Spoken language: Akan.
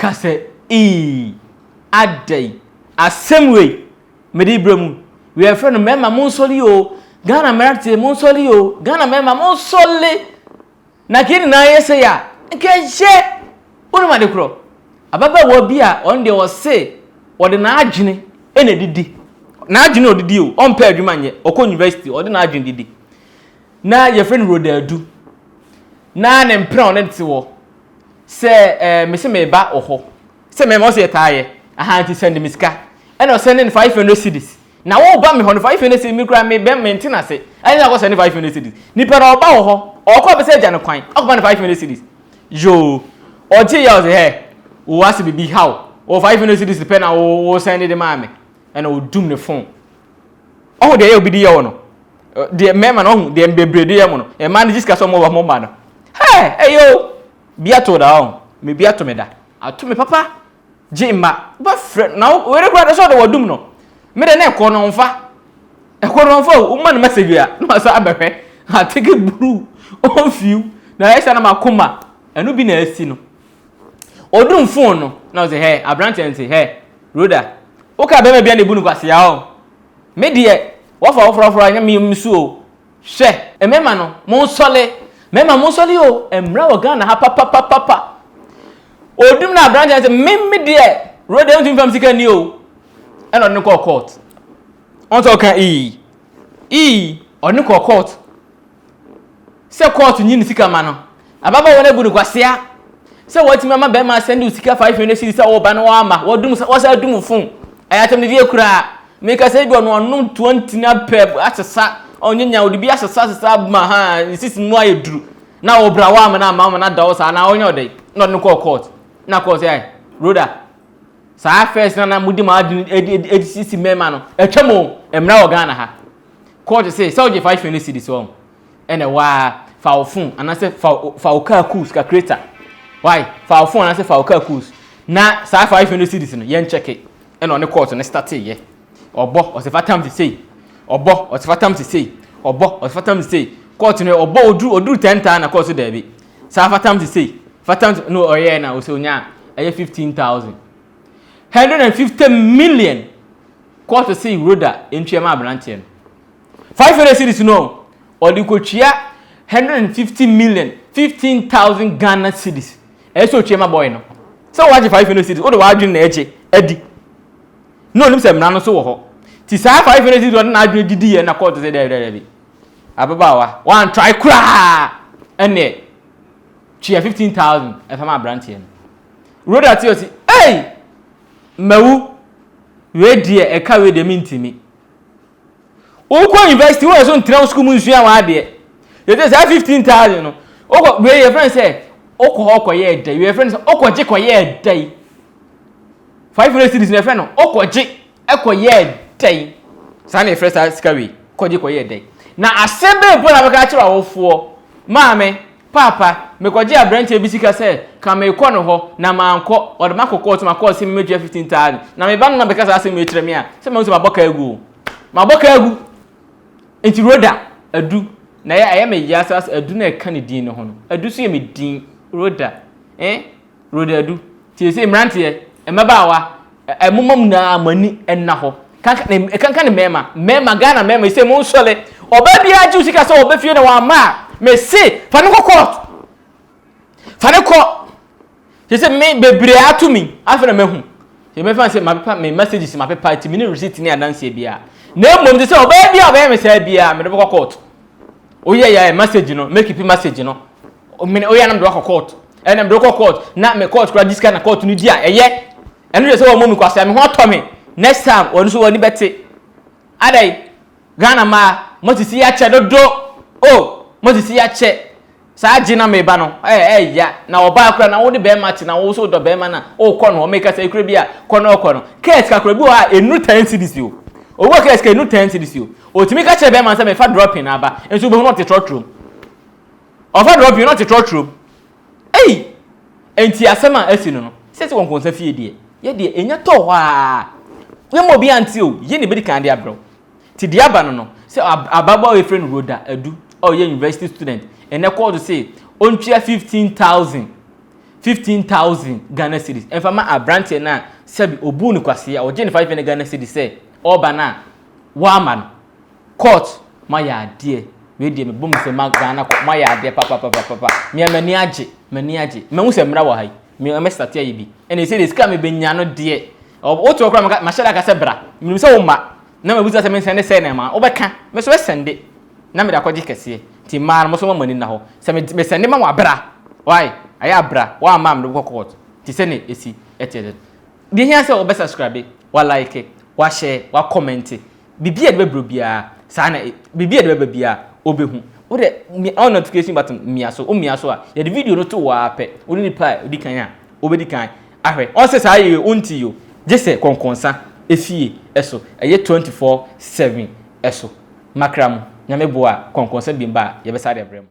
kase adai assemwe mede ibremu we are friend memma monsoli o Ghana merate monsoli o Ghana memma monsoli na kini na yese ya nke je onu ma de kro ababa wo bia on de wo se wo de na adwene ene didi na adwene odidi o on pa adwuma nye okọ university o de na adwene didi na your friend Rodadu na ne mpra on nti wo se me se me ba oho se me mo se taaye ahanti send me sika ene o send 500 cedis na wo ba me ho 500 cedis mi kura me be maintenance ene na go send 500 cedis ni pe na oba oho okọ be se agya ne kwan okọ 500 cedis yo oje ya o se he wo ase bibi how o 500 cedis pe na wo send the MAAME ene o dum ne phone oh de ye obidi ye wo no de mema no de mbebrede ye mo no e man jiska so mo ba mo ma no hey yo biato da on me biato me da ato me papa jimma ba friend na we record so de wadum no me de na e ko no mfa o man message ya no asa abehwe atike blue on few na esa na makoma enu bi na asi no odum phone no na say hey abrante say hey roda o ka be me bia na ebu no kwase ya o me de wofra anya me msu o hwe emema no mo sole mema mo sole o emra wo Ghana ha papa odum na abrante say me de roda untim fam sika ni o eno ne ko court on to kan on ko court se court nyi sika ma no ababa wo na ebu no kwase ya se wati mama be ma send sika 500 cedis se wo ba no ama wo dum wo sa dum fun ayatem ne die kura me ka se bi ono 20 na pep asesa onyenya odi bi asesa ma ha sisi mu ayeduru na wo bra wa ma na da wo sa na onye odai no ne ko court na court ai roda sa first na mudi ma sisi mema no etwemo emra wo Ghana ha court say so je 500 cedis wo ene wa fa wo fun anase fa wo ka kus ka creator why fa wo fun anase fa wo ka kus na sa 500 cedis no yen check ene on court ne start ye obo o se fatam ti say obo o se fatam ti say obo o se fatam ti say court no obo oduru 10 na court da bi sa fatam ti say fatam no oye na o se onya eye 15000 150 million court say roda entwema abrante no 500 cedis no odikochia 150 million 15000 Ghana cedis eso twema boy no so waje 500 cedis o de wadwin na eche adi no nim se mna no so wo ho ti sa 500 cedis o na adwin didi ye na court say there bi ababawa one try kra ene chia 15000 e fama abrante no roda ti o si hey mawu we die e ka we de mintimi Oko university wo so ntra school mu nsuan wa de you say 15000 no oko we your friend say oko ye dai your friend say oko je ko ye dai 500 cedis na friend no oko je ye dai sa na friend say sika we ko je ko ye dai na asebe bo na beka kira wofo MAAME papa me ko je abrante bi sika say ka me ko no ho na manko o de makoko to makọ se me 15000 na me ba no na beka sa se me kire me a se me so maboka egu enti roda adu na ya me yasa adu na ka ne din ne ho no adu so ye me din roda roda adu ti se mrante emabaawa emomam na amani enna ho kanka ne mema Ghana mema se mo sole oba bia ji usika so oba fie na wa ma me se fa ne court fa ne ko se me bebre atumi afena mehu se me fa se ma papa me messages ma papa ti me ne receipt ni adanse bia na mom de se oba bia me se bia me de ko court oye ya message no make it message no me oya na me do ko court ena me do ko court na me court kura diska na court no dia eye enu de se wo mom kwase me ho to me next time wonu so woni bete adai Ghana ma motisi ya che dodo motisi ya che sa agina me ba no ya na oba kura na wo de be match na wo so do be ma na o ko no o make say kura bia ko no case ka kura bi wa enu 10 cedis yo owo case ka enu 10 cedis yo o timi ka che be ma say me fa dropping aba enso be not trotro o fa dropping not trotro enti asema asi no se won konsa fie die ye die enya to ho a we mo bi anti o ye ne be kan dia bro ti dia ba no se ababa we friend roda adu o ye university student ene call to say on 15000 15,000 Ghana cedis. And for my abrante na sabi obu ni kwase ya oje ni 5 Ghana cedis say oba na waman court my ade we dey me bom se ma Ghana my ade papa me mani age me hu se mra wa hai me start ya bi and he say this come be nya no de o to okra ma shada ka se bra me se wo ma na me buza se me sende se na ma obeka me so sende na me da kwaje kese ti ma mo so ma mani na ho se me sende ma wa bra why aya bra wa mam do court ti se ne esi etede bi hia se obe subscribe wa like wa share wa comment bibia de bebro bia sa na bibia de bebia obehu wo de on notification button mia so a ya de video no to wa pe wo ni pa odi kan a obedi kan ahwe on se sa ye unti yo je se konkonsa efie eso eye 24/7 eso makram nyame boa konkonsa bimba ye be sa de brem